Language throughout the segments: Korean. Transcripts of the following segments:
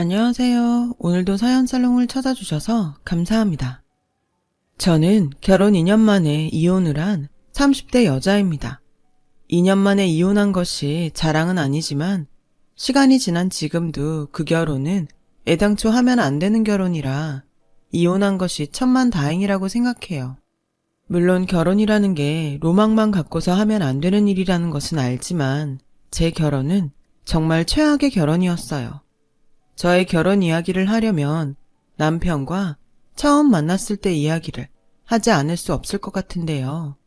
안녕하세요. 오늘도 사연살롱을 찾아주셔서 감사합니다. 저는 결혼 2년 만에 이혼을 한 30대 여자입니다. 2년 만에 이혼한 것이 자랑은 아니지만 시간이 지난 지금도 그 결혼은 애당초 하면 안 되는 결혼이라 이혼한 것이 천만다행이라고 생각해요. 물론 결혼이라는 게 로망만 갖고서 하면 안 되는 일이라는 것은 알지만 제 결혼은 정말 최악의 결혼이었어요. 저의 결혼 이야기를 하려면 남편과 처음 만났을 때 이야기를 하지 않을 수 없을 것 같은데요.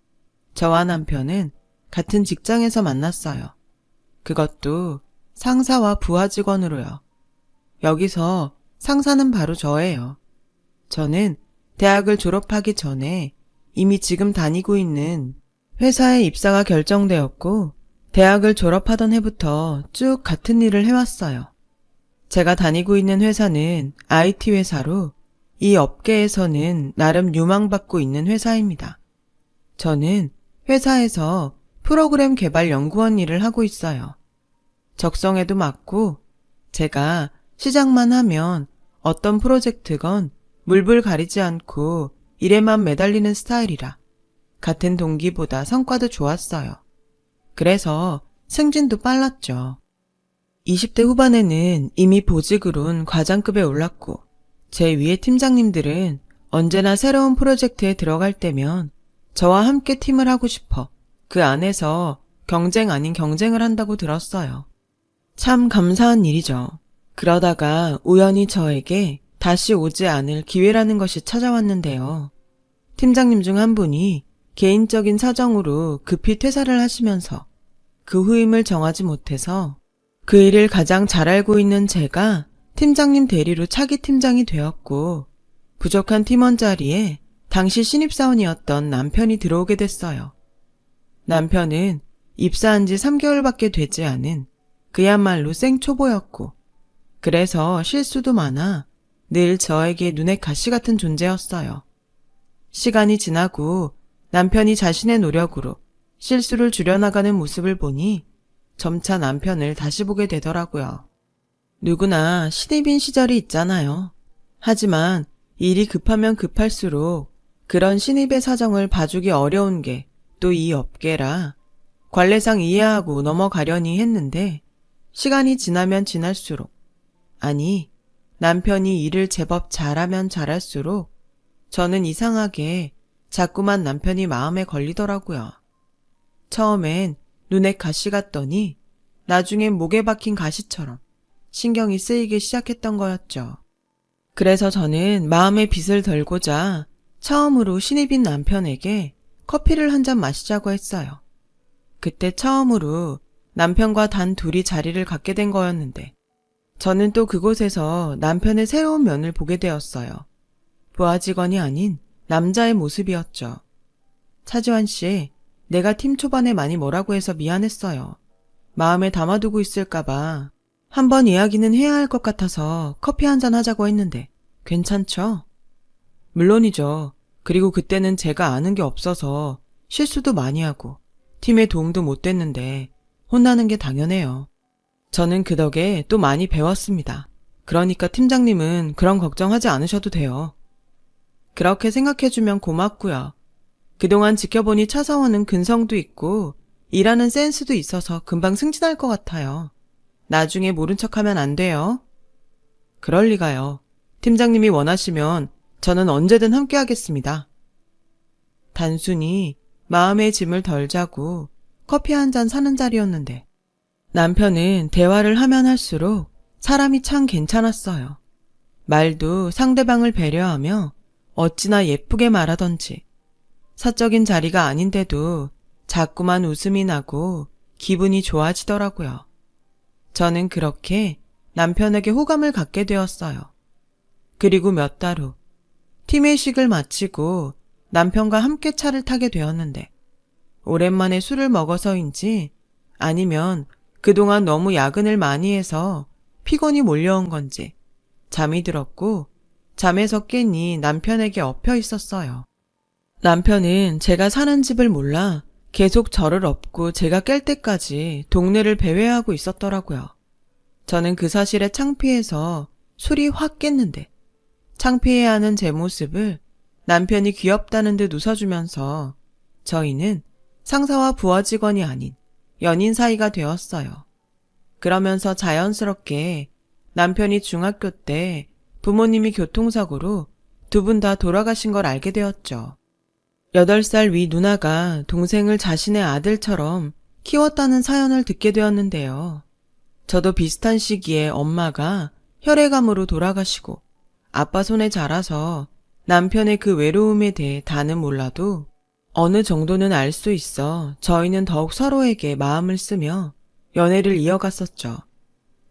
저와 남편은 같은 직장에서 만났어요. 그것도 상사와 부하 직원으로요. 여기서 상사는 바로 저예요. 저는 대학을 졸업하기 전에 이미 지금 다니고 있는 회사에 입사가 결정되었고 대학을 졸업하던 해부터 쭉 같은 일을 해왔어요. 제가 다니고 있는 회사는 IT 회사로 이 업계에서는 나름 유망받고 있는 회사입니다. 저는 회사에서 프로그램 개발 연구원 일을 하고 있어요. 적성에도 맞고 제가 시작만 하면 어떤 프로젝트건 물불 가리지 않고 일에만 매달리는 스타일이라 같은 동기보다 성과도 좋았어요. 그래서 승진도 빨랐죠. 20대 후반에는 이미 보직으론 과장급에 올랐고 제 위의 팀장님들은 언제나 새로운 프로젝트에 들어갈 때면 저와 함께 팀을 하고 싶어 그 안에서 경쟁 아닌 경쟁을 한다고 들었어요. 참 감사한 일이죠. 그러다가 우연히 저에게 다시 오지 않을 기회라는 것이 찾아왔는데요. 팀장님 중 한 분이 개인적인 사정으로 급히 퇴사를 하시면서 그 후임을 정하지 못해서 그 일을 가장 잘 알고 있는 제가 팀장님 대리로 차기 팀장이 되었고 부족한 팀원 자리에 당시 신입사원이었던 남편이 들어오게 됐어요. 남편은 입사한 지 3개월밖에 되지 않은 그야말로 생초보였고 그래서 실수도 많아 늘 저에게 눈에 가시 같은 존재였어요. 시간이 지나고 남편이 자신의 노력으로 실수를 줄여나가는 모습을 보니 점차 남편을 다시 보게 되더라고요. 누구나 신입인 시절이 있잖아요. 하지만 일이 급하면 급할수록 그런 신입의 사정을 봐주기 어려운 게 또 이 업계라 관례상 이해하고 넘어가려니 했는데 시간이 지나면 지날수록 아니 남편이 일을 제법 잘하면 잘할수록 저는 이상하게 자꾸만 남편이 마음에 걸리더라고요. 처음엔 눈에 가시 같더니 나중엔 목에 박힌 가시처럼 신경이 쓰이기 시작했던 거였죠. 그래서 저는 마음의 빚을 덜고자 처음으로 신입인 남편에게 커피를 한 잔 마시자고 했어요. 그때 처음으로 남편과 단 둘이 자리를 갖게 된 거였는데 저는 또 그곳에서 남편의 새로운 면을 보게 되었어요. 부하 직원이 아닌 남자의 모습이었죠. 차지환 씨, 내가 팀 초반에 많이 뭐라고 해서 미안했어요. 마음에 담아두고 있을까봐 한번 이야기는 해야 할 것 같아서 커피 한잔 하자고 했는데 괜찮죠? 물론이죠. 그리고 그때는 제가 아는 게 없어서 실수도 많이 하고 팀에 도움도 못 됐는데 혼나는 게 당연해요. 저는 그 덕에 또 많이 배웠습니다. 그러니까 팀장님은 그런 걱정하지 않으셔도 돼요. 그렇게 생각해주면 고맙고요. 그동안 지켜보니 차사원은 근성도 있고 일하는 센스도 있어서 금방 승진할 것 같아요. 나중에 모른 척하면 안 돼요. 그럴 리가요. 팀장님이 원하시면 저는 언제든 함께 하겠습니다. 단순히 마음의 짐을 덜 자고 커피 한 잔 사는 자리였는데 남편은 대화를 하면 할수록 사람이 참 괜찮았어요. 말도 상대방을 배려하며 어찌나 예쁘게 말하던지 사적인 자리가 아닌데도 자꾸만 웃음이 나고 기분이 좋아지더라고요. 저는 그렇게 남편에게 호감을 갖게 되었어요. 그리고 몇 달 후 팀회식을 마치고 남편과 함께 차를 타게 되었는데 오랜만에 술을 먹어서인지 아니면 그동안 너무 야근을 많이 해서 피곤이 몰려온 건지 잠이 들었고 잠에서 깨니 남편에게 엎여 있었어요. 남편은 제가 사는 집을 몰라 계속 저를 업고 제가 깰 때까지 동네를 배회하고 있었더라고요. 저는 그 사실에 창피해서 술이 확 깼는데 창피해하는 제 모습을 남편이 귀엽다는 듯 웃어주면서 저희는 상사와 부하 직원이 아닌 연인 사이가 되었어요. 그러면서 자연스럽게 남편이 중학교 때 부모님이 교통사고로 두 분 다 돌아가신 걸 알게 되었죠. 8살 위 누나가 동생을 자신의 아들처럼 키웠다는 사연을 듣게 되었는데요. 저도 비슷한 시기에 엄마가 혈액암으로 돌아가시고 아빠 손에 자라서 남편의 그 외로움에 대해 다는 몰라도 어느 정도는 알 수 있어 저희는 더욱 서로에게 마음을 쓰며 연애를 이어갔었죠.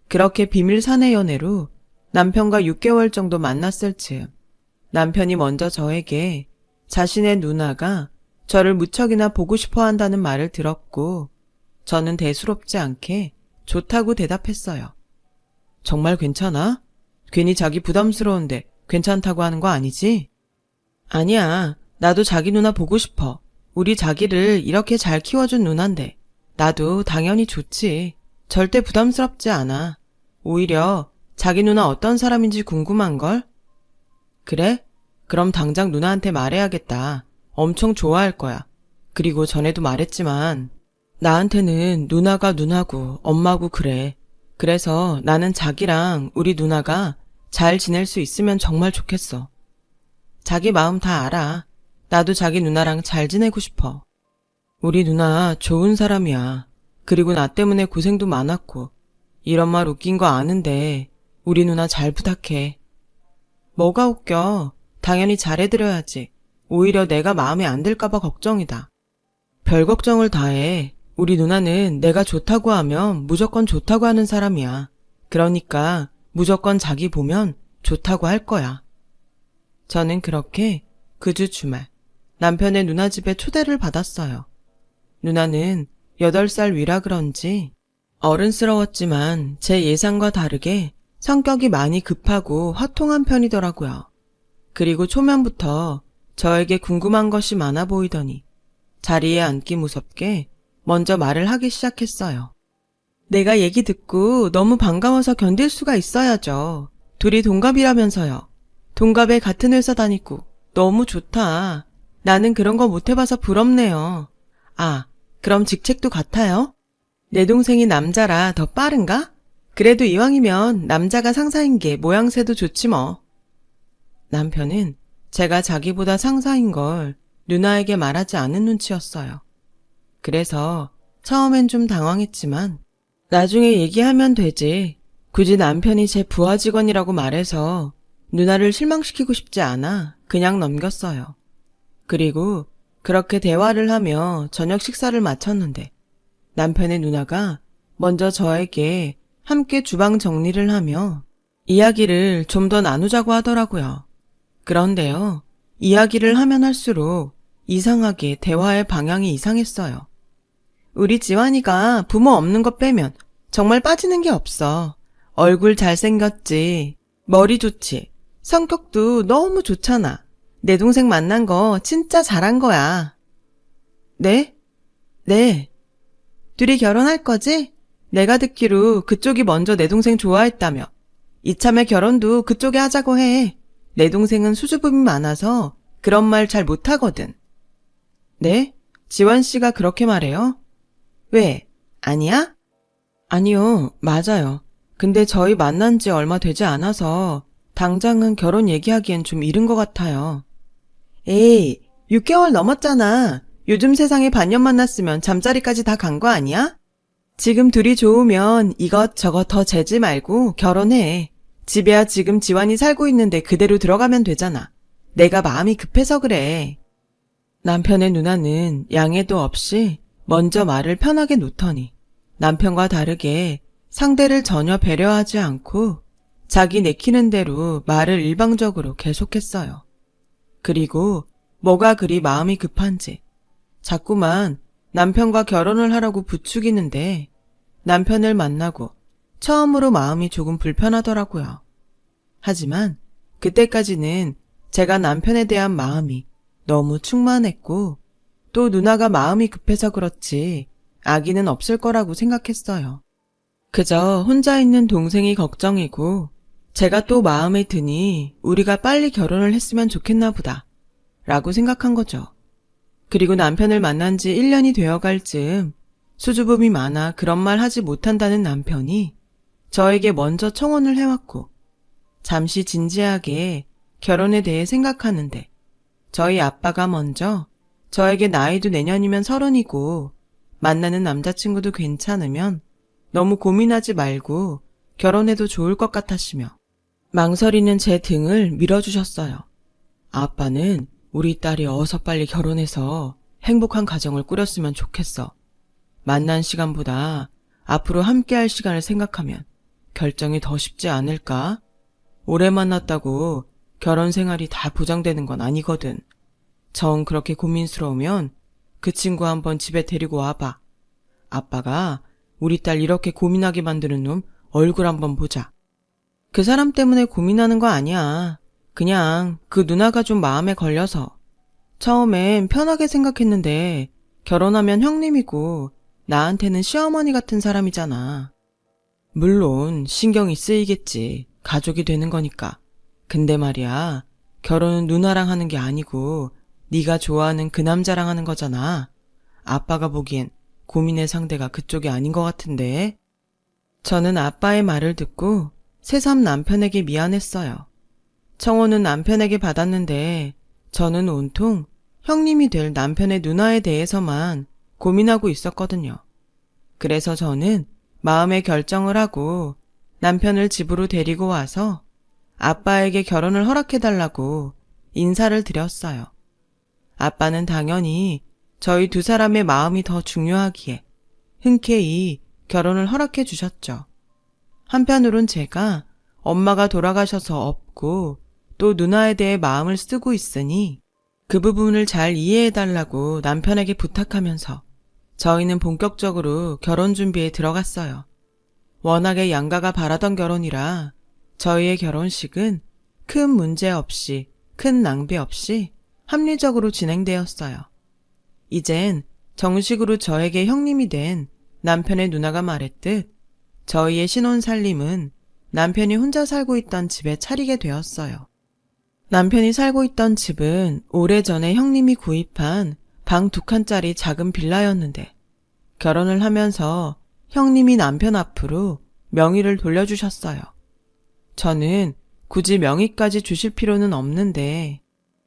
그렇게 비밀 사내 연애로 남편과 6개월 정도 만났을 즈음 남편이 먼저 저에게 자신의 누나가 저를 무척이나 보고 싶어 한다는 말을 들었고 저는 대수롭지 않게 좋다고 대답했어요. 정말 괜찮아? 괜히 자기 부담스러운데 괜찮다고 하는 거 아니지? 아니야. 나도 자기 누나 보고 싶어. 우리 자기를 이렇게 잘 키워준 누나인데 나도 당연히 좋지. 절대 부담스럽지 않아. 오히려 자기 누나 어떤 사람인지 궁금한걸? 그래? 그럼 당장 누나한테 말해야겠다. 엄청 좋아할 거야. 그리고 전에도 말했지만 나한테는 누나가 누나고 엄마고 그래. 그래서 나는 자기랑 우리 누나가 잘 지낼 수 있으면 정말 좋겠어. 자기 마음 다 알아. 나도 자기 누나랑 잘 지내고 싶어. 우리 누나 좋은 사람이야. 그리고 나 때문에 고생도 많았고 이런 말 웃긴 거 아는데 우리 누나 잘 부탁해. 뭐가 웃겨? 당연히 잘해드려야지. 오히려 내가 마음에 안 들까봐 걱정이다. 별 걱정을 다 해. 우리 누나는 내가 좋다고 하면 무조건 좋다고 하는 사람이야. 그러니까 무조건 자기 보면 좋다고 할 거야. 저는 그렇게 그 주 주말 남편의 누나 집에 초대를 받았어요. 누나는 8살 위라 그런지 어른스러웠지만 제 예상과 다르게 성격이 많이 급하고 화통한 편이더라고요. 그리고 초면부터 저에게 궁금한 것이 많아 보이더니 자리에 앉기 무섭게 먼저 말을 하기 시작했어요. 내가 얘기 듣고 너무 반가워서 견딜 수가 있어야죠. 둘이 동갑이라면서요. 동갑에 같은 회사 다니고 너무 좋다. 나는 그런 거 못 해봐서 부럽네요. 아, 그럼 직책도 같아요? 내 동생이 남자라 더 빠른가? 그래도 이왕이면 남자가 상사인 게 모양새도 좋지 뭐. 남편은 제가 자기보다 상사인 걸 누나에게 말하지 않은 눈치였어요. 그래서 처음엔 좀 당황했지만 나중에 얘기하면 되지. 굳이 남편이 제 부하 직원이라고 말해서 누나를 실망시키고 싶지 않아 그냥 넘겼어요. 그리고 그렇게 대화를 하며 저녁 식사를 마쳤는데 남편의 누나가 먼저 저에게 함께 주방 정리를 하며 이야기를 좀 더 나누자고 하더라고요. 그런데요, 이야기를 하면 할수록 이상하게 대화의 방향이 이상했어요. 우리 지환이가 부모 없는 거 빼면 정말 빠지는 게 없어. 얼굴 잘생겼지, 머리 좋지, 성격도 너무 좋잖아. 내 동생 만난 거 진짜 잘한 거야. 네? 네. 둘이 결혼할 거지? 내가 듣기로 그쪽이 먼저 내 동생 좋아했다며. 이참에 결혼도 그쪽에 하자고 해. 내 동생은 수줍음이 많아서 그런 말 잘 못하거든. 네? 지원 씨가 그렇게 말해요? 왜? 아니야? 아니요, 맞아요. 근데 저희 만난 지 얼마 되지 않아서 당장은 결혼 얘기하기엔 좀 이른 것 같아요. 에이, 6개월 넘었잖아. 요즘 세상에 반년 만났으면 잠자리까지 다 간 거 아니야? 지금 둘이 좋으면 이것저것 더 재지 말고 결혼해. 집에야 지금 지환이 살고 있는데 그대로 들어가면 되잖아. 내가 마음이 급해서 그래. 남편의 누나는 양해도 없이 먼저 말을 편하게 놓더니 남편과 다르게 상대를 전혀 배려하지 않고 자기 내키는 대로 말을 일방적으로 계속했어요. 그리고 뭐가 그리 마음이 급한지 자꾸만 남편과 결혼을 하라고 부추기는데 남편을 만나고 처음으로 마음이 조금 불편하더라고요. 하지만 그때까지는 제가 남편에 대한 마음이 너무 충만했고 또 누나가 마음이 급해서 그렇지 악의는 없을 거라고 생각했어요. 그저 혼자 있는 동생이 걱정이고 제가 또 마음에 드니 우리가 빨리 결혼을 했으면 좋겠나 보다 라고 생각한 거죠. 그리고 남편을 만난 지 1년이 되어갈 즈음 수줍음이 많아 그런 말 하지 못한다는 남편이 저에게 먼저 청혼을 해왔고 잠시 진지하게 결혼에 대해 생각하는데 저희 아빠가 먼저 저에게 나이도 내년이면 30이고 만나는 남자친구도 괜찮으면 너무 고민하지 말고 결혼해도 좋을 것 같았으며 망설이는 제 등을 밀어주셨어요. 아빠는 우리 딸이 어서 빨리 결혼해서 행복한 가정을 꾸렸으면 좋겠어. 만난 시간보다 앞으로 함께할 시간을 생각하면 결정이 더 쉽지 않을까? 오래 만났다고 결혼 생활이 다 보장되는 건 아니거든. 정 그렇게 고민스러우면 그 친구 한번 집에 데리고 와봐. 아빠가 우리 딸 이렇게 고민하게 만드는 놈 얼굴 한번 보자. 그 사람 때문에 고민하는 거 아니야. 그냥 그 누나가 좀 마음에 걸려서. 처음엔 편하게 생각했는데 결혼하면 형님이고 나한테는 시어머니 같은 사람이잖아. 물론 신경이 쓰이겠지. 가족이 되는 거니까. 근데 말이야, 결혼은 누나랑 하는 게 아니고 네가 좋아하는 그 남자랑 하는 거잖아. 아빠가 보기엔 고민의 상대가 그쪽이 아닌 것 같은데. 저는 아빠의 말을 듣고 새삼 남편에게 미안했어요. 청혼은 남편에게 받았는데 저는 온통 형님이 될 남편의 누나에 대해서만 고민하고 있었거든요. 그래서 저는 마음의 결정을 하고 남편을 집으로 데리고 와서 아빠에게 결혼을 허락해달라고 인사를 드렸어요. 아빠는 당연히 저희 두 사람의 마음이 더 중요하기에 흔쾌히 결혼을 허락해 주셨죠. 한편으론 제가 엄마가 돌아가셔서 없고 또 누나에 대해 마음을 쓰고 있으니 그 부분을 잘 이해해달라고 남편에게 부탁하면서 저희는 본격적으로 결혼 준비에 들어갔어요. 워낙에 양가가 바라던 결혼이라 저희의 결혼식은 큰 문제 없이, 큰 낭비 없이 합리적으로 진행되었어요. 이젠 정식으로 저에게 형님이 된 남편의 누나가 말했듯 저희의 신혼살림은 남편이 혼자 살고 있던 집에 차리게 되었어요. 남편이 살고 있던 집은 오래전에 형님이 구입한 방 2칸짜리 작은 빌라였는데 결혼을 하면서 형님이 남편 앞으로 명의를 돌려주셨어요. 저는 굳이 명의까지 주실 필요는 없는데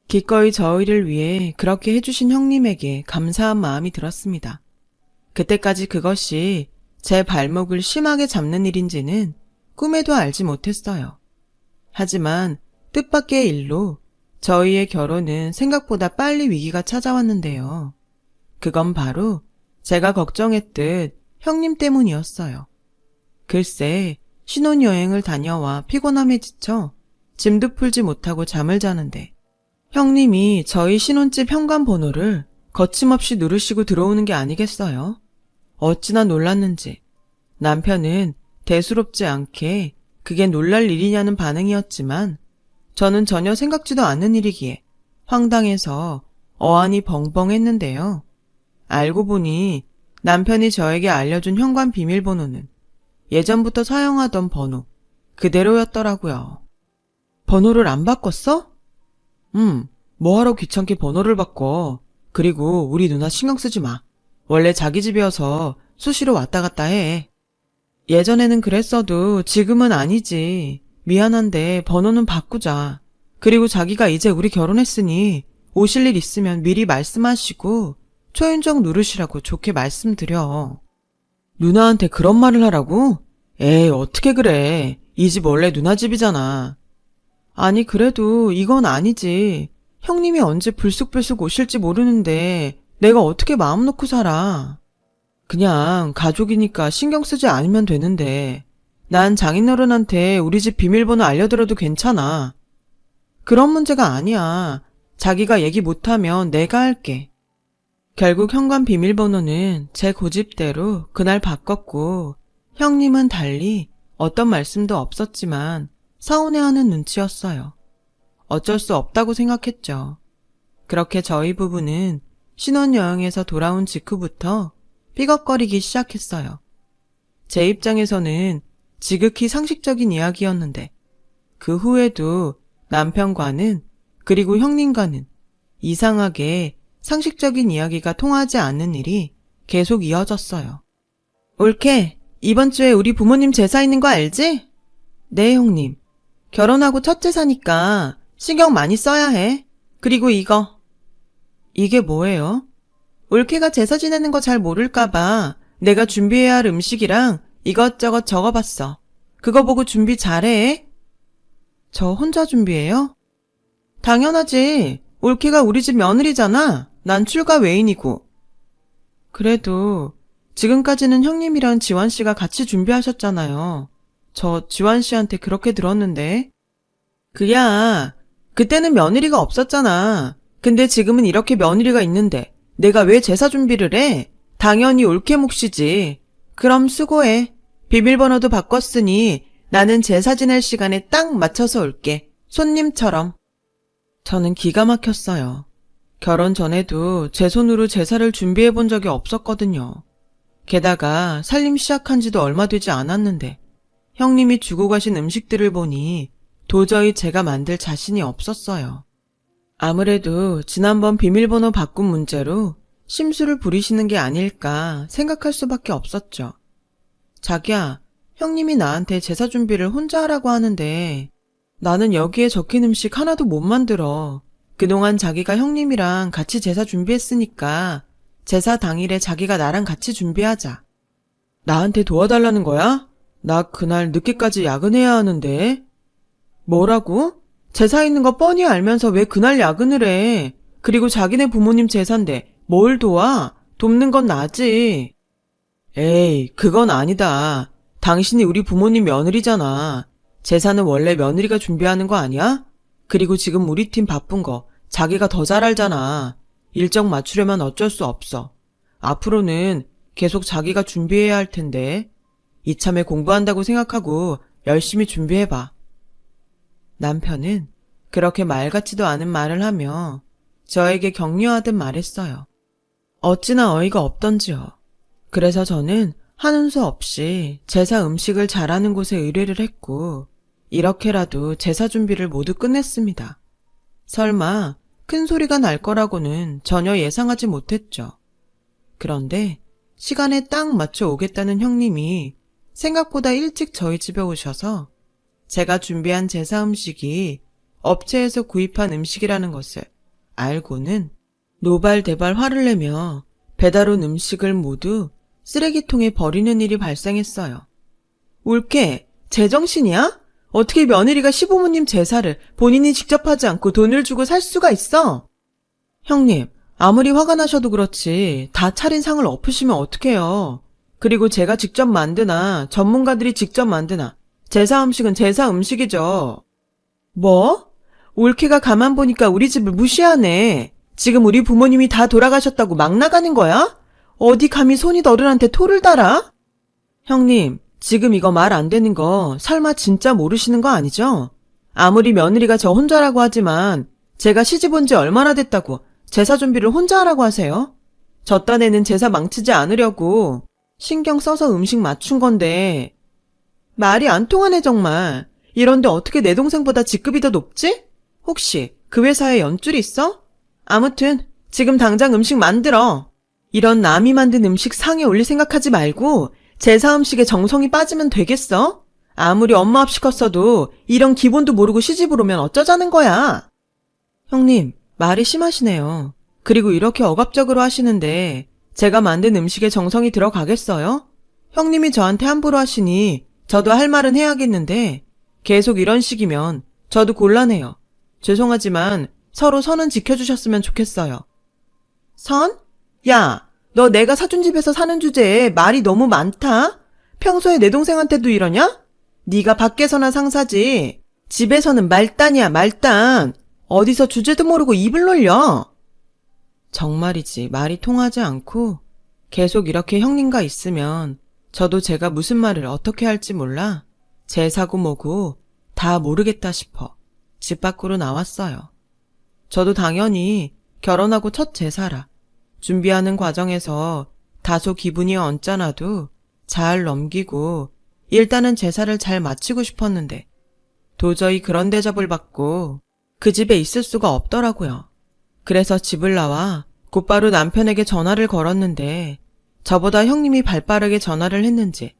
기꺼이 저희를 위해 그렇게 해주신 형님에게 감사한 마음이 들었습니다. 그때까지 그것이 제 발목을 심하게 잡는 일인지는 꿈에도 알지 못했어요. 하지만 뜻밖의 일로 저희의 결혼은 생각보다 빨리 위기가 찾아왔는데요. 그건 바로 제가 걱정했듯 형님 때문이었어요. 글쎄, 신혼여행을 다녀와 피곤함에 지쳐 짐도 풀지 못하고 잠을 자는데 형님이 저희 신혼집 현관번호를 거침없이 누르시고 들어오는 게 아니겠어요? 어찌나 놀랐는지 남편은 대수롭지 않게 그게 놀랄 일이냐는 반응이었지만 저는 전혀 생각지도 않는 일이기에 황당해서 어안이 벙벙했는데요. 알고 보니 남편이 저에게 알려준 현관 비밀번호는 예전부터 사용하던 번호 그대로였더라고요. 번호를 안 바꿨어? 뭐하러 귀찮게 번호를 바꿔. 그리고 우리 누나 신경 쓰지 마. 원래 자기 집이어서 수시로 왔다 갔다 해. 예전에는 그랬어도 지금은 아니지. 미안한데 번호는 바꾸자. 그리고 자기가 이제 우리 결혼했으니 오실 일 있으면 미리 말씀하시고 초인종 누르시라고 좋게 말씀드려. 누나한테 그런 말을 하라고? 에이, 어떻게 그래. 이 집 원래 누나 집이잖아. 아니, 그래도 이건 아니지. 형님이 언제 불쑥불쑥 오실지 모르는데 내가 어떻게 마음 놓고 살아. 그냥 가족이니까 신경 쓰지 않으면 되는데 난 장인어른한테 우리 집 비밀번호 알려드려도 괜찮아. 그런 문제가 아니야. 자기가 얘기 못하면 내가 할게. 결국 현관 비밀번호는 제 고집대로 그날 바꿨고 형님은 달리 어떤 말씀도 없었지만 서운해하는 눈치였어요. 어쩔 수 없다고 생각했죠. 그렇게 저희 부부는 신혼여행에서 돌아온 직후부터 삐걱거리기 시작했어요. 제 입장에서는 지극히 상식적인 이야기였는데 그 후에도 남편과는 그리고 형님과는 이상하게 상식적인 이야기가 통하지 않는 일이 계속 이어졌어요. 올케, 이번 주에 우리 부모님 제사 있는 거 알지? 네, 형님. 결혼하고 첫 제사니까 신경 많이 써야 해. 그리고 이거. 이게 뭐예요? 올케가 제사 지내는 거 잘 모를까봐 내가 준비해야 할 음식이랑 이것저것 적어봤어. 그거 보고 준비 잘해. 저 혼자 준비해요? 당연하지. 올케가 우리 집 며느리잖아. 난 출가 외인이고. 그래도 지금까지는 형님이랑 지환 씨가 같이 준비하셨잖아요. 저 지환 씨한테 그렇게 들었는데. 그야, 그때는 며느리가 없었잖아. 근데 지금은 이렇게 며느리가 있는데 내가 왜 제사 준비를 해? 당연히 올케 몫이지. 그럼 수고해. 비밀번호도 바꿨으니 나는 제사 지낼 시간에 딱 맞춰서 올게. 손님처럼. 저는 기가 막혔어요. 결혼 전에도 제 손으로 제사를 준비해 본 적이 없었거든요. 게다가 살림 시작한 지도 얼마 되지 않았는데 형님이 주고 가신 음식들을 보니 도저히 제가 만들 자신이 없었어요. 아무래도 지난번 비밀번호 바꾼 문제로 심술을 부리시는 게 아닐까 생각할 수밖에 없었죠. 자기야, 형님이 나한테 제사 준비를 혼자 하라고 하는데 나는 여기에 적힌 음식 하나도 못 만들어. 그동안 자기가 형님이랑 같이 제사 준비했으니까 제사 당일에 자기가 나랑 같이 준비하자. 나한테 도와달라는 거야? 나 그날 늦게까지 야근해야 하는데. 뭐라고? 제사 있는 거 뻔히 알면서 왜 그날 야근을 해? 그리고 자기네 부모님 제사인데 뭘 도와? 돕는 건 나지. 에이, 그건 아니다. 당신이 우리 부모님 며느리잖아. 제사는 원래 며느리가 준비하는 거 아니야? 그리고 지금 우리 팀 바쁜 거 자기가 더 잘 알잖아. 일정 맞추려면 어쩔 수 없어. 앞으로는 계속 자기가 준비해야 할 텐데 이참에 공부한다고 생각하고 열심히 준비해봐. 남편은 그렇게 말 같지도 않은 말을 하며 저에게 격려하듯 말했어요. 어찌나 어이가 없던지요. 그래서 저는 하는 수 없이 제사 음식을 잘하는 곳에 의뢰를 했고 이렇게라도 제사 준비를 모두 끝냈습니다. 설마 큰 소리가 날 거라고는 전혀 예상하지 못했죠. 그런데 시간에 딱 맞춰 오겠다는 형님이 생각보다 일찍 저희 집에 오셔서 제가 준비한 제사 음식이 업체에서 구입한 음식이라는 것을 알고는 노발대발 화를 내며 배달 온 음식을 모두 쓰레기통에 버리는 일이 발생했어요. 올케, 제정신이야? 어떻게 며느리가 시부모님 제사를 본인이 직접 하지 않고 돈을 주고 살 수가 있어? 형님, 아무리 화가 나셔도 그렇지 다 차린 상을 엎으시면 어떡해요. 그리고 제가 직접 만드나 전문가들이 직접 만드나 제사 음식은 제사 음식이죠. 뭐? 올케가 가만 보니까 우리 집을 무시하네. 지금 우리 부모님이 다 돌아가셨다고 막 나가는 거야? 어디 감히 손이 어른한테 토를 달아? 형님, 지금 이거 말 안 되는 거 설마 진짜 모르시는 거 아니죠? 아무리 며느리가 저 혼자라고 하지만 제가 시집 온 지 얼마나 됐다고 제사 준비를 혼자 하라고 하세요? 저 딴에는 제사 망치지 않으려고 신경 써서 음식 맞춘 건데 말이 안 통하네 정말. 이런데 어떻게 내 동생보다 직급이 더 높지? 혹시 그 회사에 연줄이 있어? 아무튼 지금 당장 음식 만들어. 이런 남이 만든 음식 상에 올릴 생각하지 말고 제사 음식에 정성이 빠지면 되겠어? 아무리 엄마 없이 컸어도 이런 기본도 모르고 시집을 오면 어쩌자는 거야? 형님, 말이 심하시네요. 그리고 이렇게 억압적으로 하시는데 제가 만든 음식에 정성이 들어가겠어요? 형님이 저한테 함부로 하시니 저도 할 말은 해야겠는데 계속 이런 식이면 저도 곤란해요. 죄송하지만 서로 선은 지켜주셨으면 좋겠어요. 선? 야, 너 내가 사준 집에서 사는 주제에 말이 너무 많다? 평소에 내 동생한테도 이러냐? 네가 밖에서나 상사지. 집에서는 말단이야, 말단. 어디서 주제도 모르고 입을 놀려. 정말이지 말이 통하지 않고 계속 이렇게 형님과 있으면 저도 제가 무슨 말을 어떻게 할지 몰라 제 사고 뭐고 다 모르겠다 싶어 집 밖으로 나왔어요. 저도 당연히 결혼하고 첫 제사라 준비하는 과정에서 다소 기분이 언짢아도 잘 넘기고 일단은 제사를 잘 마치고 싶었는데 도저히 그런 대접을 받고 그 집에 있을 수가 없더라고요. 그래서 집을 나와 곧바로 남편에게 전화를 걸었는데 저보다 형님이 발빠르게 전화를 했는지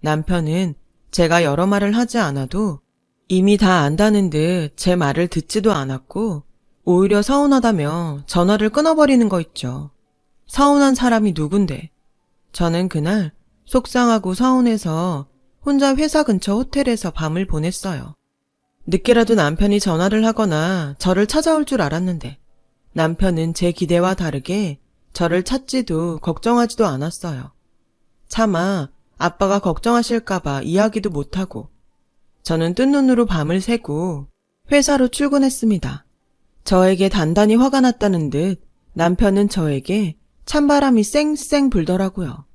남편은 제가 여러 말을 하지 않아도 이미 다 안다는 듯 제 말을 듣지도 않았고 오히려 서운하다며 전화를 끊어버리는 거 있죠. 서운한 사람이 누군데. 저는 그날 속상하고 서운해서 혼자 회사 근처 호텔에서 밤을 보냈어요. 늦게라도 남편이 전화를 하거나 저를 찾아올 줄 알았는데 남편은 제 기대와 다르게 저를 찾지도 걱정하지도 않았어요. 차마 아빠가 걱정하실까봐 이야기도 못하고 저는 뜬 눈으로 밤을 새고 회사로 출근했습니다. 저에게 단단히 화가 났다는 듯 남편은 저에게 찬바람이 쌩쌩 불더라고요.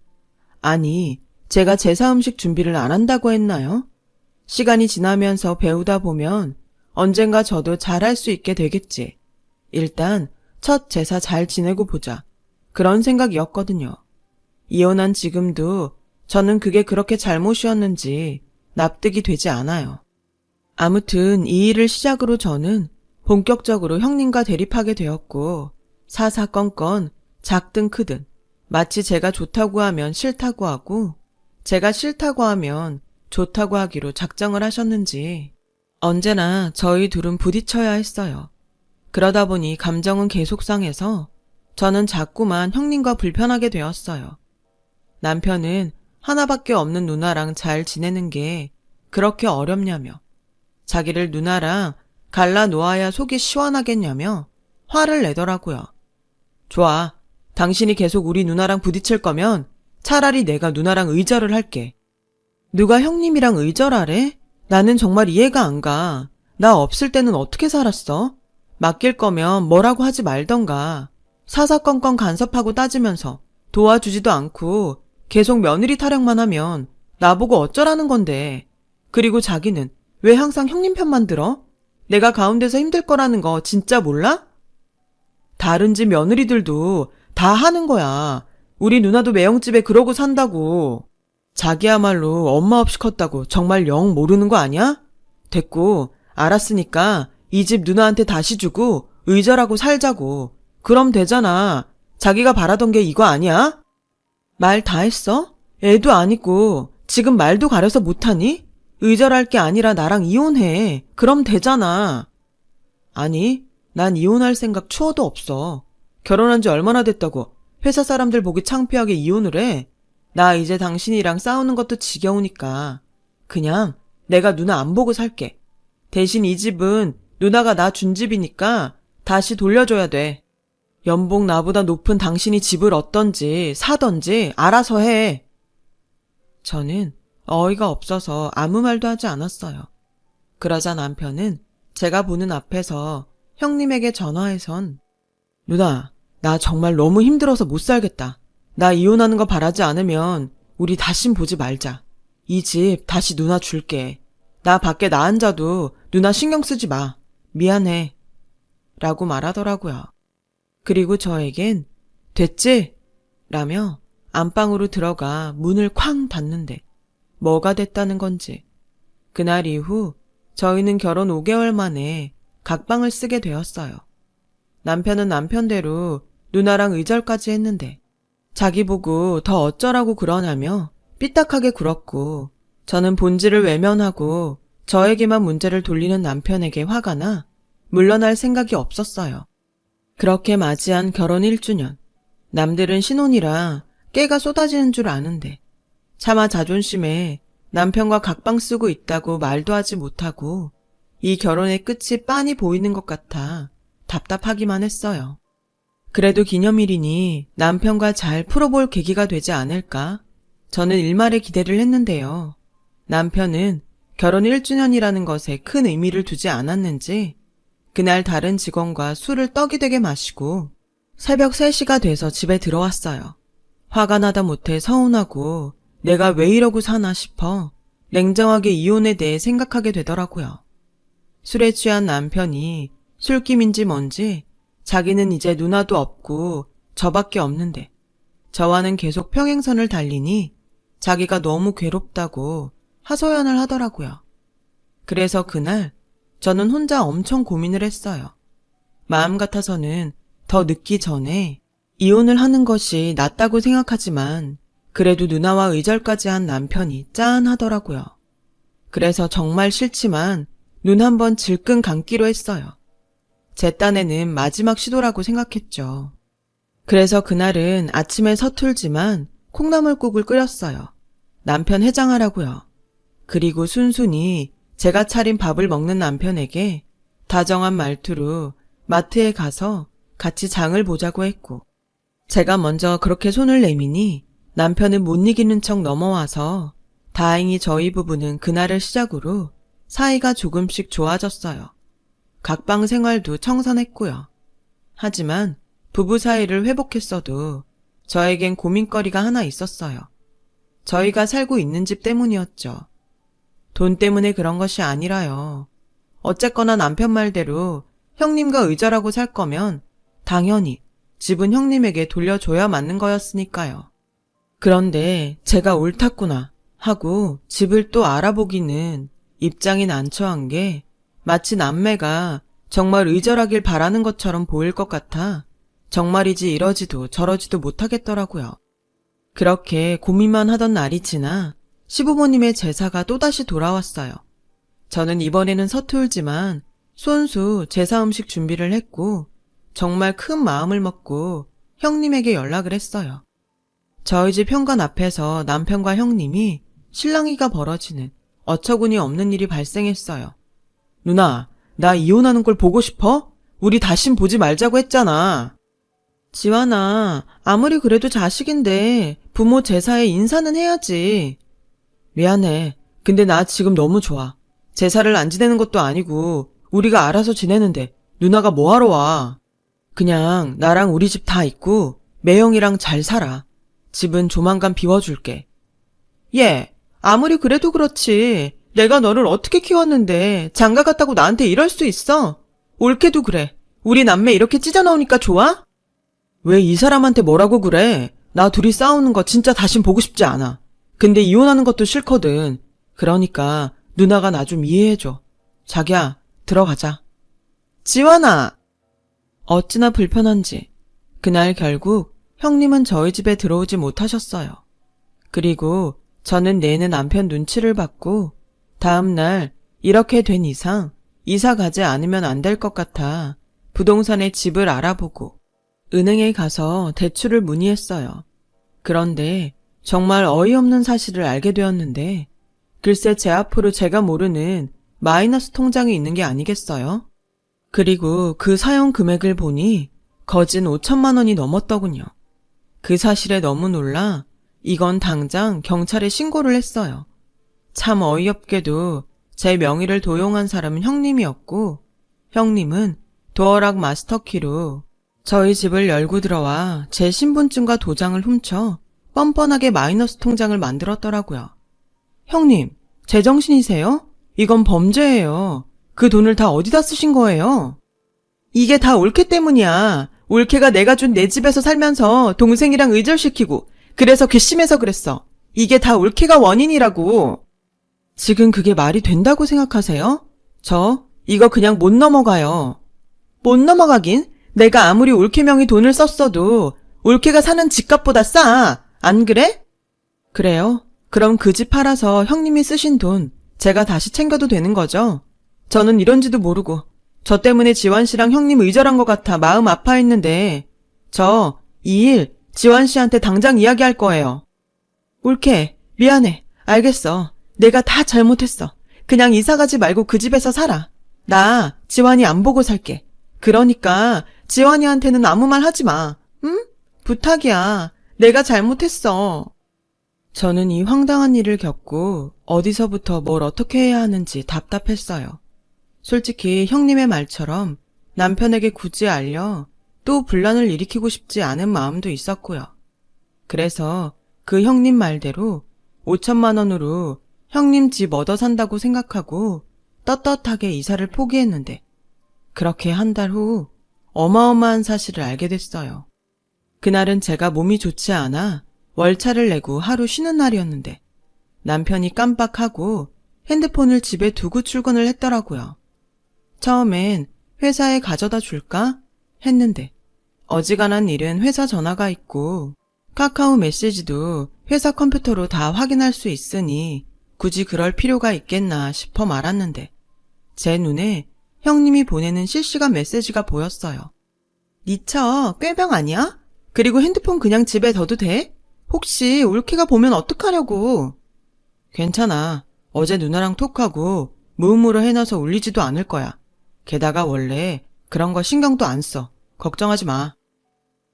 아니, 제가 제사 음식 준비를 안 한다고 했나요? 시간이 지나면서 배우다 보면 언젠가 저도 잘할 수 있게 되겠지. 일단 첫 제사 잘 지내고 보자. 그런 생각이었거든요. 이혼한 지금도 저는 그게 그렇게 잘못이었는지 납득이 되지 않아요. 아무튼 이 일을 시작으로 저는 본격적으로 형님과 대립하게 되었고 사사건건 작든 크든 마치 제가 좋다고 하면 싫다고 하고 제가 싫다고 하면 좋다고 하기로 작정을 하셨는지 언제나 저희 둘은 부딪혀야 했어요. 그러다 보니 감정은 계속 상해서 저는 자꾸만 형님과 불편하게 되었어요. 남편은 하나밖에 없는 누나랑 잘 지내는 게 그렇게 어렵냐며 자기를 누나랑 갈라놓아야 속이 시원하겠냐며 화를 내더라고요. 좋아. 당신이 계속 우리 누나랑 부딪힐 거면 차라리 내가 누나랑 의절을 할게. 누가 형님이랑 의절하래? 나는 정말 이해가 안 가. 나 없을 때는 어떻게 살았어? 맡길 거면 뭐라고 하지 말던가. 사사건건 간섭하고 따지면서 도와주지도 않고 계속 며느리 타령만 하면 나보고 어쩌라는 건데. 그리고 자기는 왜 항상 형님 편만 들어? 내가 가운데서 힘들 거라는 거 진짜 몰라? 다른 집 며느리들도 다 하는 거야. 우리 누나도 매형집에 그러고 산다고. 자기야말로 엄마 없이 컸다고 정말 영 모르는 거 아니야? 됐고, 알았으니까 이 집 누나한테 다시 주고 의절하고 살자고. 그럼 되잖아. 자기가 바라던 게 이거 아니야? 말 다 했어? 애도 아니고 지금 말도 가려서 못하니? 의절할 게 아니라 나랑 이혼해. 그럼 되잖아. 아니, 난 이혼할 생각 추워도 없어. 결혼한 지 얼마나 됐다고 회사 사람들 보기 창피하게 이혼을 해. 나 이제 당신이랑 싸우는 것도 지겨우니까 그냥 내가 누나 안 보고 살게. 대신 이 집은 누나가 나 준 집이니까 다시 돌려줘야 돼. 연봉 나보다 높은 당신이 집을 얻던지 사던지 알아서 해. 저는 어이가 없어서 아무 말도 하지 않았어요. 그러자 남편은 제가 보는 앞에서 형님에게 전화해선 누나, 나 정말 너무 힘들어서 못 살겠다. 나 이혼하는 거 바라지 않으면 우리 다신 보지 말자. 이 집 다시 누나 줄게. 나 밖에 나 앉아도 누나 신경 쓰지 마. 미안해. 라고 말하더라고요. 그리고 저에겐 됐지? 라며 안방으로 들어가 문을 쾅 닫는데 뭐가 됐다는 건지. 그날 이후 저희는 결혼 5개월 만에 각방을 쓰게 되었어요. 남편은 남편대로 누나랑 의절까지 했는데 자기 보고 더 어쩌라고 그러냐며 삐딱하게 굴었고 저는 본질을 외면하고 저에게만 문제를 돌리는 남편에게 화가 나 물러날 생각이 없었어요. 그렇게 맞이한 결혼 1주년. 남들은 신혼이라 깨가 쏟아지는 줄 아는데 차마 자존심에 남편과 각방 쓰고 있다고 말도 하지 못하고 이 결혼의 끝이 빤히 보이는 것 같아 답답하기만 했어요. 그래도 기념일이니 남편과 잘 풀어볼 계기가 되지 않을까? 저는 일말의 기대를 했는데요. 남편은 결혼 1주년이라는 것에 큰 의미를 두지 않았는지 그날 다른 직원과 술을 떡이 되게 마시고 새벽 3시가 돼서 집에 들어왔어요. 화가 나다 못해 서운하고 내가 왜 이러고 사나 싶어 냉정하게 이혼에 대해 생각하게 되더라고요. 술에 취한 남편이 술김인지 뭔지 자기는 이제 누나도 없고 저밖에 없는데 저와는 계속 평행선을 달리니 자기가 너무 괴롭다고 하소연을 하더라고요. 그래서 그날 저는 혼자 엄청 고민을 했어요. 마음 같아서는 더 늦기 전에 이혼을 하는 것이 낫다고 생각하지만 그래도 누나와 의절까지 한 남편이 짠하더라고요. 그래서 정말 싫지만 눈 한번 질끈 감기로 했어요. 제 딴에는 마지막 시도라고 생각했죠. 그래서 그날은 아침에 서툴지만 콩나물국을 끓였어요. 남편 해장하라고요. 그리고 순순히 제가 차린 밥을 먹는 남편에게 다정한 말투로 마트에 가서 같이 장을 보자고 했고, 제가 먼저 그렇게 손을 내미니 남편은 못 이기는 척 넘어와서 다행히 저희 부부는 그날을 시작으로 사이가 조금씩 좋아졌어요. 각방 생활도 청산했고요. 하지만 부부 사이를 회복했어도 저에겐 고민거리가 하나 있었어요. 저희가 살고 있는 집 때문이었죠. 돈 때문에 그런 것이 아니라요. 어쨌거나 남편 말대로 형님과 의절하고 살 거면 당연히 집은 형님에게 돌려줘야 맞는 거였으니까요. 그런데 제가 옳았구나 하고 집을 또 알아보기는 입장이 난처한 게 마치 남매가 정말 의절하길 바라는 것처럼 보일 것 같아 정말이지 이러지도 저러지도 못하겠더라고요. 그렇게 고민만 하던 날이 지나 시부모님의 제사가 또다시 돌아왔어요. 저는 이번에는 서툴지만 손수 제사 음식 준비를 했고 정말 큰 마음을 먹고 형님에게 연락을 했어요. 저희 집 현관 앞에서 남편과 형님이 실랑이가 벌어지는 어처구니 없는 일이 발생했어요. 누나, 나 이혼하는 걸 보고 싶어? 우리 다신 보지 말자고 했잖아. 지환아, 아무리 그래도 자식인데 부모 제사에 인사는 해야지. 미안해. 근데 나 지금 너무 좋아. 제사를 안 지내는 것도 아니고 우리가 알아서 지내는데 누나가 뭐하러 와. 그냥 나랑 우리 집 다 있고 매형이랑 잘 살아. 집은 조만간 비워줄게. 얘, 아무리 그래도 그렇지. 내가 너를 어떻게 키웠는데 장가 갔다고 나한테 이럴 수 있어? 옳게도 그래. 우리 남매 이렇게 찢어놓으니까 좋아? 왜 이 사람한테 뭐라고 그래? 나 둘이 싸우는 거 진짜 다신 보고 싶지 않아. 근데 이혼하는 것도 싫거든. 그러니까 누나가 나 좀 이해해줘. 자기야, 들어가자. 지환아! 어찌나 불편한지 그날 결국 형님은 저희 집에 들어오지 못하셨어요. 그리고 저는 내내 남편 눈치를 받고 다음날 이렇게 된 이상 이사 가지 않으면 안 될 것 같아 부동산에 집을 알아보고 은행에 가서 대출을 문의했어요. 그런데 정말 어이없는 사실을 알게 되었는데 글쎄 제 앞으로 제가 모르는 마이너스 통장이 있는 게 아니겠어요? 그리고 그 사용 금액을 보니 거진 5천만 원이 넘었더군요. 그 사실에 너무 놀라 이건 당장 경찰에 신고를 했어요. 참 어이없게도 제 명의를 도용한 사람은 형님이었고 형님은 도어락 마스터키로 저희 집을 열고 들어와 제 신분증과 도장을 훔쳐 뻔뻔하게 마이너스 통장을 만들었더라고요. 형님, 제정신이세요? 이건 범죄예요. 그 돈을 다 어디다 쓰신 거예요? 이게 다 올케 때문이야. 올케가 내가 준 내 집에서 살면서 동생이랑 의절시키고 그래서 괘씸해서 그랬어. 이게 다 올케가 원인이라고. 지금 그게 말이 된다고 생각하세요? 저 이거 그냥 못 넘어가요. 못 넘어가긴? 내가 아무리 올케 명의 돈을 썼어도 올케가 사는 집값보다 싸. 안 그래? 그래요? 그럼 그 집 팔아서 형님이 쓰신 돈 제가 다시 챙겨도 되는 거죠? 저는 이런지도 모르고 저 때문에 지환 씨랑 형님 의절한 것 같아 마음 아파했는데 저 이 일 지환 씨한테 당장 이야기할 거예요. 올케, 미안해. 알겠어. 내가 다 잘못했어. 그냥 이사 가지 말고 그 집에서 살아. 나 지환이 안 보고 살게. 그러니까 지환이한테는 아무 말 하지 마. 응? 부탁이야. 내가 잘못했어. 저는 이 황당한 일을 겪고 어디서부터 뭘 어떻게 해야 하는지 답답했어요. 솔직히 형님의 말처럼 남편에게 굳이 알려 또 분란을 일으키고 싶지 않은 마음도 있었고요. 그래서 그 형님 말대로 5천만 원으로 형님 집 얻어 산다고 생각하고 떳떳하게 이사를 포기했는데 그렇게 한 달 후 어마어마한 사실을 알게 됐어요. 그날은 제가 몸이 좋지 않아 월차를 내고 하루 쉬는 날이었는데 남편이 깜빡하고 핸드폰을 집에 두고 출근을 했더라고요. 처음엔 회사에 가져다 줄까? 했는데 어지간한 일은 회사 전화가 있고 카카오 메시지도 회사 컴퓨터로 다 확인할 수 있으니 굳이 그럴 필요가 있겠나 싶어 말았는데 제 눈에 형님이 보내는 실시간 메시지가 보였어요. 니처 꾀병 아니야? 그리고 핸드폰 그냥 집에 둬도 돼? 혹시 올케가 보면 어떡하려고? 괜찮아. 어제 누나랑 톡하고 무음으로 해놔서 울리지도 않을 거야. 게다가 원래 그런 거 신경도 안 써. 걱정하지 마.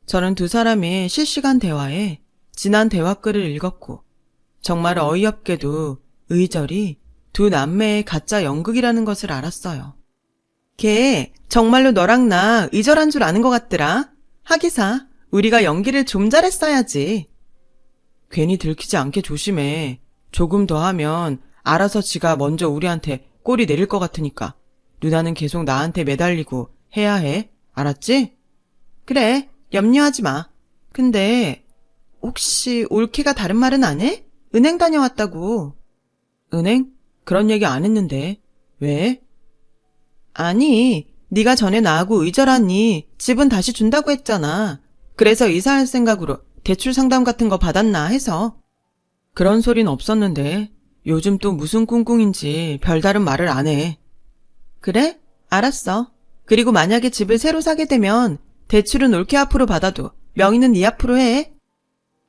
저는 두 사람의 실시간 대화에 지난 대화글을 읽었고 정말 어이없게도 의절이 두 남매의 가짜 연극이라는 것을 알았어요. 걔 정말로 너랑 나 의절한 줄 아는 것 같더라. 하기사 우리가 연기를 좀 잘했어야지. 괜히 들키지 않게 조심해. 조금 더 하면 알아서 지가 먼저 우리한테 꼬리 내릴 것 같으니까 누나는 계속 나한테 매달리고 해야 해. 알았지? 그래, 염려하지 마. 근데 혹시 올케가 다른 말은 안 해? 은행 다녀왔다고. 은행? 그런 얘기 안 했는데. 왜? 아니, 네가 전에 나하고 의절하니 집은 다시 준다고 했잖아. 그래서 이사할 생각으로 대출 상담 같은 거 받았나 해서. 그런 소린 없었는데 요즘 또 무슨 꿍꿍인지 별다른 말을 안 해. 그래? 알았어. 그리고 만약에 집을 새로 사게 되면 대출은 올케 앞으로 받아도 명의는 네 앞으로 해.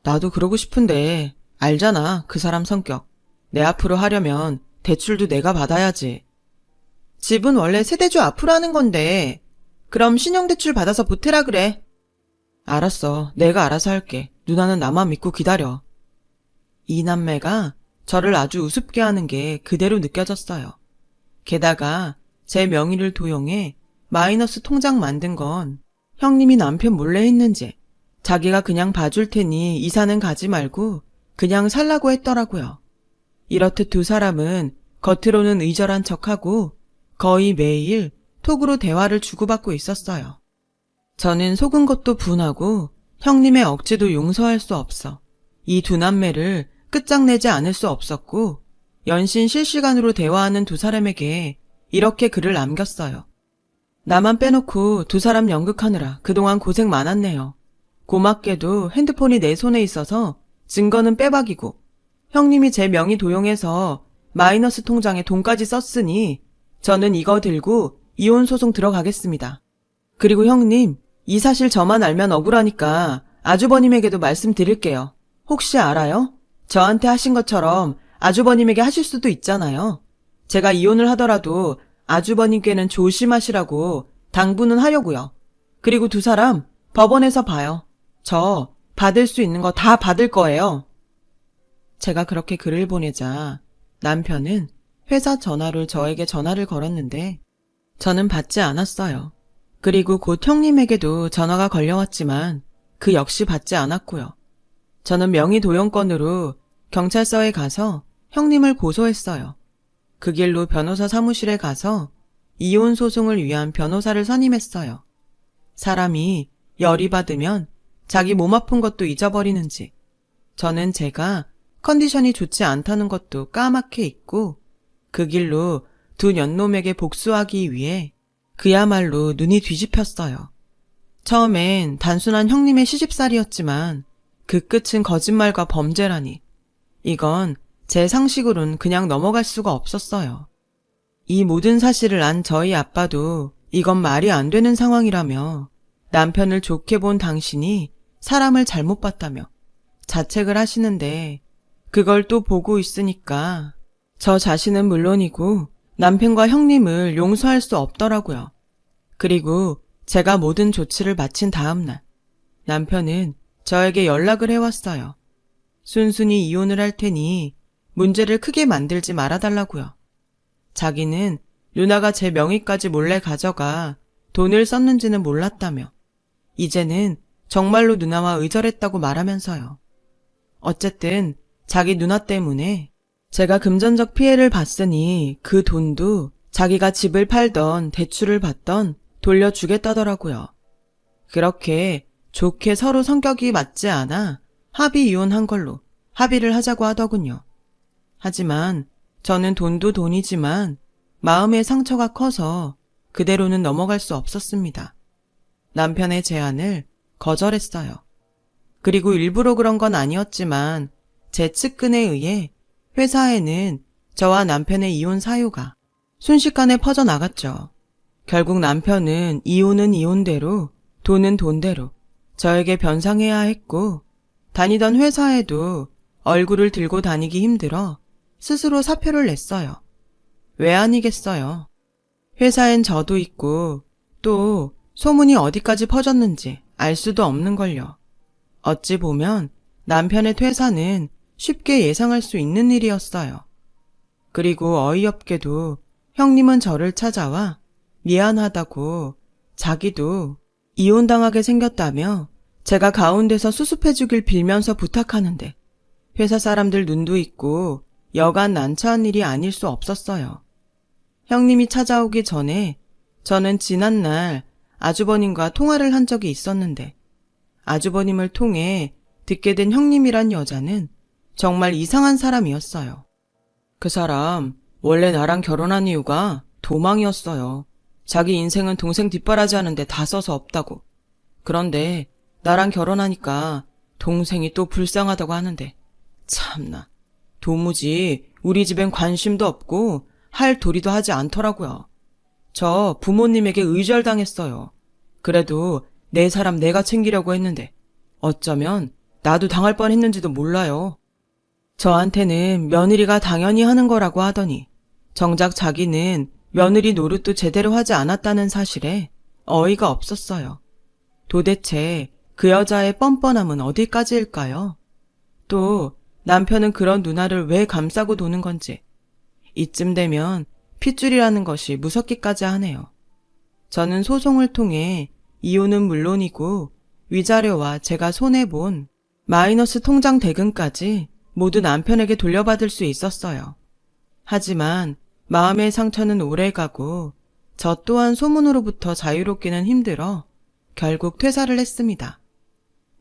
나도 그러고 싶은데 알잖아, 그 사람 성격. 내 앞으로 하려면 대출도 내가 받아야지. 집은 원래 세대주 앞으로 하는 건데 그럼 신용대출 받아서 보태라 그래. 알았어. 내가 알아서 할게. 누나는 나만 믿고 기다려. 이 남매가 저를 아주 우습게 하는 게 그대로 느껴졌어요. 게다가 제 명의를 도용해 마이너스 통장 만든 건 형님이 남편 몰래 했는지 자기가 그냥 봐줄 테니 이사는 가지 말고 그냥 살라고 했더라고요. 이렇듯 두 사람은 겉으로는 의절한 척하고 거의 매일 톡으로 대화를 주고받고 있었어요. 저는 속은 것도 분하고 형님의 억지도 용서할 수 없어 이 두 남매를 끝장내지 않을 수 없었고 연신 실시간으로 대화하는 두 사람에게 이렇게 글을 남겼어요. 나만 빼놓고 두 사람 연극하느라 그동안 고생 많았네요. 고맙게도 핸드폰이 내 손에 있어서 증거는 빼박이고 형님이 제 명의 도용해서 마이너스 통장에 돈까지 썼으니 저는 이거 들고 이혼 소송 들어가겠습니다. 그리고 형님, 이 사실 저만 알면 억울하니까 아주버님에게도 말씀드릴게요. 혹시 알아요? 저한테 하신 것처럼 아주버님에게 하실 수도 있잖아요. 제가 이혼을 하더라도 아주버님께는 조심하시라고 당부는 하려고요. 그리고 두 사람 법원에서 봐요. 저 받을 수 있는 거 다 받을 거예요. 제가 그렇게 글을 보내자 남편은 회사 전화로 저에게 전화를 걸었는데 저는 받지 않았어요. 그리고 곧 형님에게도 전화가 걸려왔지만 그 역시 받지 않았고요. 저는 명의 도용건으로 경찰서에 가서 형님을 고소했어요. 그 길로 변호사 사무실에 가서 이혼 소송을 위한 변호사를 선임했어요. 사람이 열이 받으면 자기 몸 아픈 것도 잊어버리는지 저는 제가 컨디션이 좋지 않다는 것도 까맣게 잊고 그 길로 두 년놈에게 복수하기 위해 그야말로 눈이 뒤집혔어요. 처음엔 단순한 형님의 시집살이였지만 그 끝은 거짓말과 범죄라니 이건 제 상식으론 그냥 넘어갈 수가 없었어요. 이 모든 사실을 안 저희 아빠도 이건 말이 안 되는 상황이라며 남편을 좋게 본 당신이 사람을 잘못 봤다며 자책을 하시는데 그걸 또 보고 있으니까 저 자신은 물론이고 남편과 형님을 용서할 수 없더라고요. 그리고 제가 모든 조치를 마친 다음 날 남편은 저에게 연락을 해왔어요. 순순히 이혼을 할 테니 문제를 크게 만들지 말아달라고요. 자기는 누나가 제 명의까지 몰래 가져가 돈을 썼는지는 몰랐다며 이제는 정말로 누나와 의절했다고 말하면서요. 어쨌든 자기 누나 때문에 제가 금전적 피해를 봤으니 그 돈도 자기가 집을 팔던 대출을 받던 돌려주겠다더라고요. 그렇게 좋게 서로 성격이 맞지 않아 합의 이혼한 걸로 합의를 하자고 하더군요. 하지만 저는 돈도 돈이지만 마음의 상처가 커서 그대로는 넘어갈 수 없었습니다. 남편의 제안을 거절했어요. 그리고 일부러 그런 건 아니었지만 제 측근에 의해 회사에는 저와 남편의 이혼 사유가 순식간에 퍼져나갔죠. 결국 남편은 이혼은 이혼대로, 돈은 돈대로 저에게 변상해야 했고, 다니던 회사에도 얼굴을 들고 다니기 힘들어 스스로 사표를 냈어요. 왜 아니겠어요. 회사엔 저도 있고 또 소문이 어디까지 퍼졌는지 알 수도 없는걸요. 어찌 보면 남편의 퇴사는 쉽게 예상할 수 있는 일이었어요. 그리고 어이없게도 형님은 저를 찾아와 미안하다고 자기도 이혼당하게 생겼다며 제가 가운데서 수습해주길 빌면서 부탁하는데 회사 사람들 눈도 있고 여간 난처한 일이 아닐 수 없었어요. 형님이 찾아오기 전에 저는 지난날 아주버님과 통화를 한 적이 있었는데 아주버님을 통해 듣게 된 형님이란 여자는 정말 이상한 사람이었어요. 그 사람 원래 나랑 결혼한 이유가 도망이었어요. 자기 인생은 동생 뒷바라지 하는데 다 써서 없다고. 그런데 나랑 결혼하니까 동생이 또 불쌍하다고 하는데 참나 도무지 우리 집엔 관심도 없고 할 도리도 하지 않더라고요. 저 부모님에게 의절당했어요. 그래도 내 사람 내가 챙기려고 했는데 어쩌면 나도 당할 뻔했는지도 몰라요. 저한테는 며느리가 당연히 하는 거라고 하더니 정작 자기는 며느리 노릇도 제대로 하지 않았다는 사실에 어이가 없었어요. 도대체 그 여자의 뻔뻔함은 어디까지일까요? 또 남편은 그런 누나를 왜 감싸고 도는 건지 이쯤 되면 핏줄이라는 것이 무섭기까지 하네요. 저는 소송을 통해 이혼은 물론이고 위자료와 제가 손해본 마이너스 통장 대금까지 모두 남편에게 돌려받을 수 있었어요. 하지만 마음의 상처는 오래가고 저 또한 소문으로부터 자유롭기는 힘들어 결국 퇴사를 했습니다.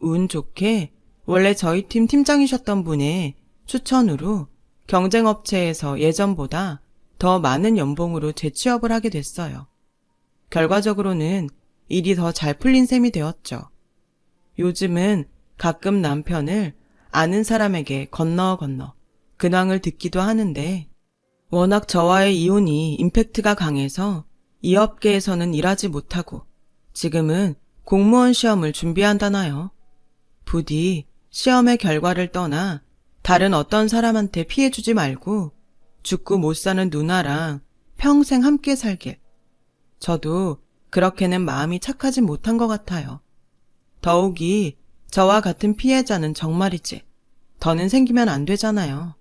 운 좋게 원래 저희 팀 팀장이셨던 분의 추천으로 경쟁업체에서 예전보다 더 많은 연봉으로 재취업을 하게 됐어요. 결과적으로는 일이 더 잘 풀린 셈이 되었죠. 요즘은 가끔 남편을 아는 사람에게 건너 근황을 듣기도 하는데 워낙 저와의 이혼이 임팩트가 강해서 이 업계에서는 일하지 못하고 지금은 공무원 시험을 준비한다나요. 부디 시험의 결과를 떠나 다른 어떤 사람한테 피해주지 말고 죽고 못 사는 누나랑 평생 함께 살길. 저도 그렇게는 마음이 착하지 못한 것 같아요. 더욱이 저와 같은 피해자는 정말이지 더는 생기면 안 되잖아요.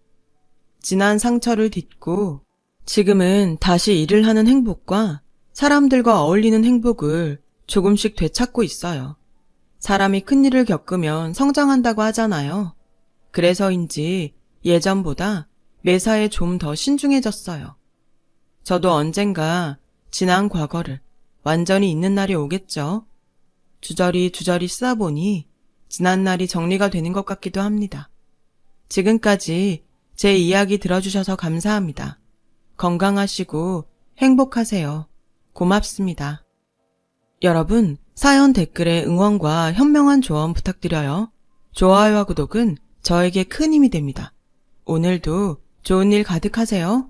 지난 상처를 딛고 지금은 다시 일을 하는 행복과 사람들과 어울리는 행복을 조금씩 되찾고 있어요. 사람이 큰일을 겪으면 성장한다고 하잖아요. 그래서인지 예전보다 매사에 좀 더 신중해졌어요. 저도 언젠가 지난 과거를 완전히 잊는 날이 오겠죠. 주저리 쓰다 보니 지난 날이 정리가 되는 것 같기도 합니다. 지금까지 제 이야기 들어주셔서 감사합니다. 건강하시고 행복하세요. 고맙습니다. 여러분, 사연 댓글에 응원과 현명한 조언 부탁드려요. 좋아요와 구독은 저에게 큰 힘이 됩니다. 오늘도 좋은 일 가득하세요.